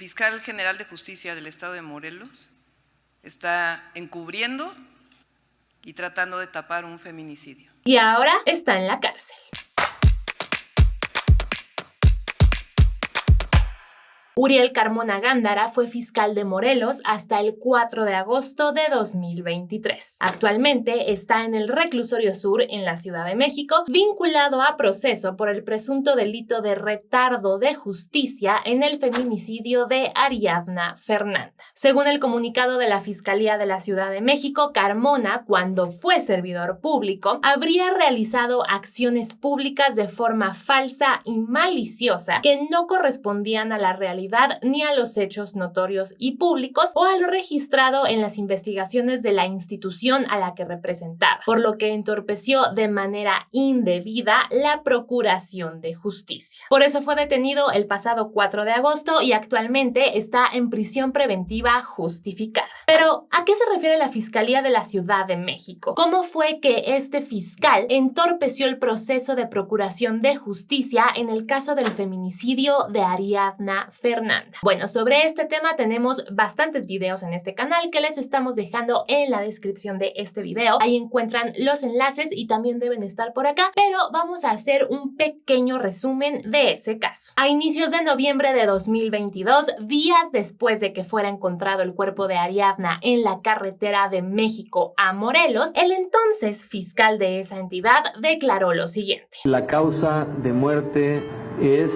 fiscal general de justicia del estado de Morelos está encubriendo y tratando de tapar un feminicidio. Y ahora está en la cárcel. Uriel Carmona Gándara fue fiscal de Morelos hasta el 4 de agosto de 2023. Actualmente está en el Reclusorio Sur en la Ciudad de México, vinculado a proceso por el presunto delito de retardo de justicia en el feminicidio de Ariadna Fernanda. Según el comunicado de la Fiscalía de la Ciudad de México, Carmona, cuando fue servidor público, habría realizado acciones públicas de forma falsa y maliciosa que no correspondían a la realidad ni a los hechos notorios y públicos o a lo registrado en las investigaciones de la institución a la que representaba, por lo que entorpeció de manera indebida la procuración de justicia. Por eso fue detenido el pasado 4 de agosto y actualmente está en prisión preventiva justificada. Pero, ¿a qué se refiere la Fiscalía de la Ciudad de México? ¿Cómo fue que este fiscal entorpeció el proceso de procuración de justicia en el caso del feminicidio de Ariadna Fernanda? Bueno, sobre este tema tenemos bastantes videos en este canal que les estamos dejando en la descripción de este video. Ahí encuentran los enlaces y también deben estar por acá, pero vamos a hacer un pequeño resumen de ese caso. A inicios de noviembre de 2022, días después de que fuera encontrado el cuerpo de Ariadna en la carretera de México a Morelos, el entonces fiscal de esa entidad declaró lo siguiente. La causa de muerte es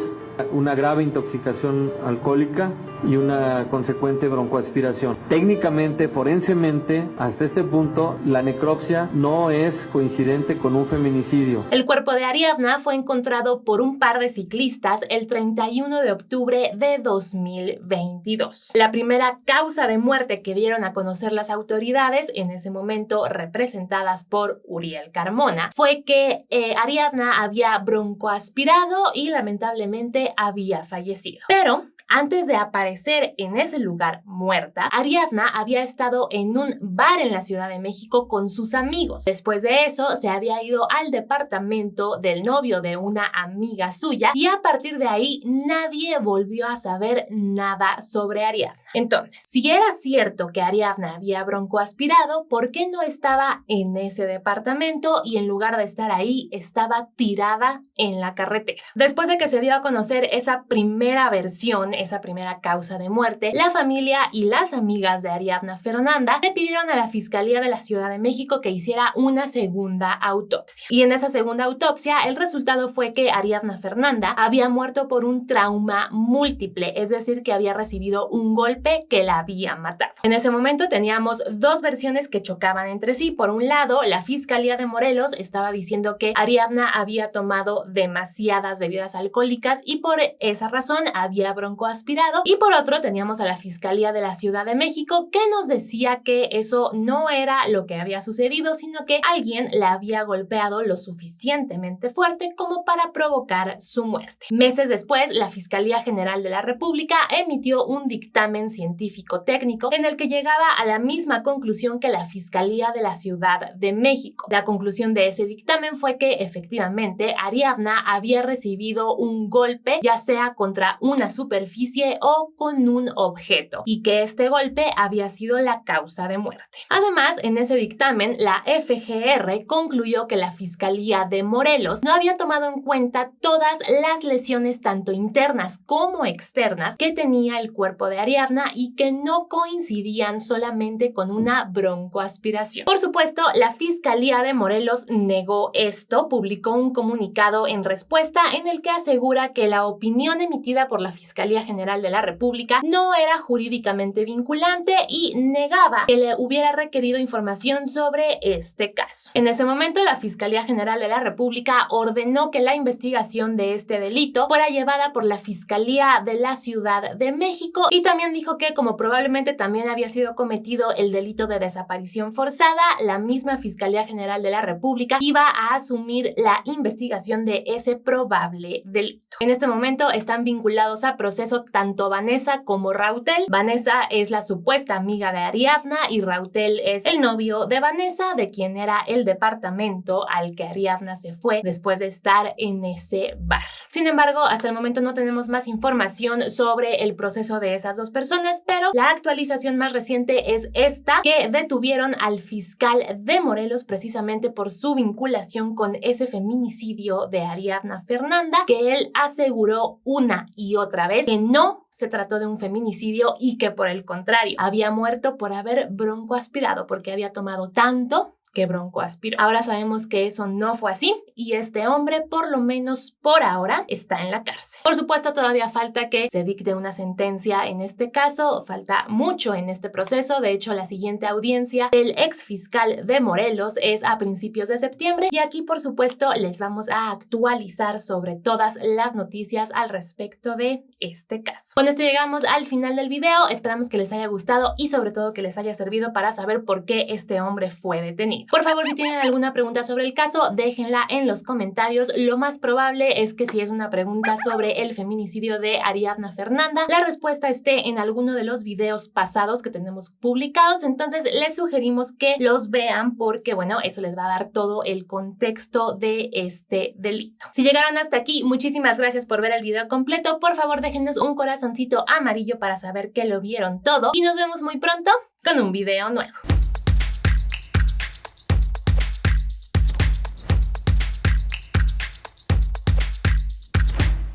una grave intoxicación alcohólica y una consecuente broncoaspiración. Técnicamente, forensemente, hasta este punto, la necropsia no es coincidente con un feminicidio. El cuerpo de Ariadna fue encontrado por un par de ciclistas el 31 de octubre de 2022. La primera causa de muerte que dieron a conocer las autoridades, en ese momento representadas por Uriel Carmona, fue que Ariadna había broncoaspirado y lamentablemente había fallecido. Pero antes de aparecer en ese lugar muerta, Ariadna había estado en un bar en la Ciudad de México con sus amigos. Después de eso, se había ido al departamento del novio de una amiga suya y a partir de ahí nadie volvió a saber nada sobre Ariadna. Entonces, si era cierto que Ariadna había broncoaspirado, ¿por qué no estaba en ese departamento y en lugar de estar ahí, estaba tirada en la carretera? Después de que se dio a conocer esa primera versión, esa primera causa de muerte, la familia y las amigas de Ariadna Fernanda le pidieron a la Fiscalía de la Ciudad de México que hiciera una segunda autopsia. Y en esa segunda autopsia, el resultado fue que Ariadna Fernanda había muerto por un trauma múltiple, es decir, que había recibido un golpe que la había matado. En ese momento teníamos dos versiones que chocaban entre sí. Por un lado, la Fiscalía de Morelos estaba diciendo que Ariadna había tomado demasiadas bebidas alcohólicas y por esa razón había broncoaspirado, y por otro teníamos a la Fiscalía de la Ciudad de México que nos decía que eso no era lo que había sucedido, sino que alguien la había golpeado lo suficientemente fuerte como para provocar su muerte. Meses después, la Fiscalía General de la República emitió un dictamen científico técnico en el que llegaba a la misma conclusión que la Fiscalía de la Ciudad de México. La conclusión de ese dictamen fue que efectivamente Ariadna había recibido un golpe, ya sea contra una superficie o con un objeto, y que este golpe había sido la causa de muerte. Además, en ese dictamen, la FGR concluyó que la Fiscalía de Morelos no había tomado en cuenta todas las lesiones tanto internas como externas que tenía el cuerpo de Ariadna y que no coincidían solamente con una broncoaspiración. Por supuesto, la Fiscalía de Morelos negó esto, publicó un comunicado en respuesta en el que asegura que la opinión emitida por la Fiscalía General de la República no era jurídicamente vinculante y negaba que le hubiera requerido información sobre este caso. En ese momento, la Fiscalía General de la República ordenó que la investigación de este delito fuera llevada por la Fiscalía de la Ciudad de México y también dijo que, como probablemente también había sido cometido el delito de desaparición forzada, la misma Fiscalía General de la República iba a asumir la investigación de ese probable delito. En este momento están vinculados a proceso tanto Vanessa Vanessa como Rautel. Vanessa es la supuesta amiga de Ariadna y Rautel es el novio de Vanessa, de quien era el departamento al que Ariadna se fue después de estar en ese bar. Sin embargo, hasta el momento no tenemos más información sobre el proceso de esas dos personas, pero la actualización más reciente es esta, que detuvieron al fiscal de Morelos precisamente por su vinculación con ese feminicidio de Ariadna Fernanda, que él aseguró una y otra vez que no se trató de un feminicidio y que por el contrario había muerto por haber broncoaspirado, porque había tomado tanto que broncoaspiró. Ahora sabemos que eso no fue así y este hombre, por lo menos por ahora, está en la cárcel. Por supuesto, todavía falta que se dicte una sentencia en este caso, falta mucho en este proceso. De hecho, la siguiente audiencia del ex fiscal de Morelos es a principios de septiembre y aquí, por supuesto, les vamos a actualizar sobre todas las noticias al respecto de este caso. Con esto llegamos al final del video. Esperamos que les haya gustado y sobre todo que les haya servido para saber por qué este hombre fue detenido. Por favor, si tienen alguna pregunta sobre el caso, déjenla en los comentarios. Lo más probable es que si es una pregunta sobre el feminicidio de Ariadna Fernanda, la respuesta esté en alguno de los videos pasados que tenemos publicados. Entonces, les sugerimos que los vean porque, bueno, eso les va a dar todo el contexto de este delito. Si llegaron hasta aquí, muchísimas gracias por ver el video completo. Por favor, déjenos un corazoncito amarillo para saber que lo vieron todo y nos vemos muy pronto con un video nuevo.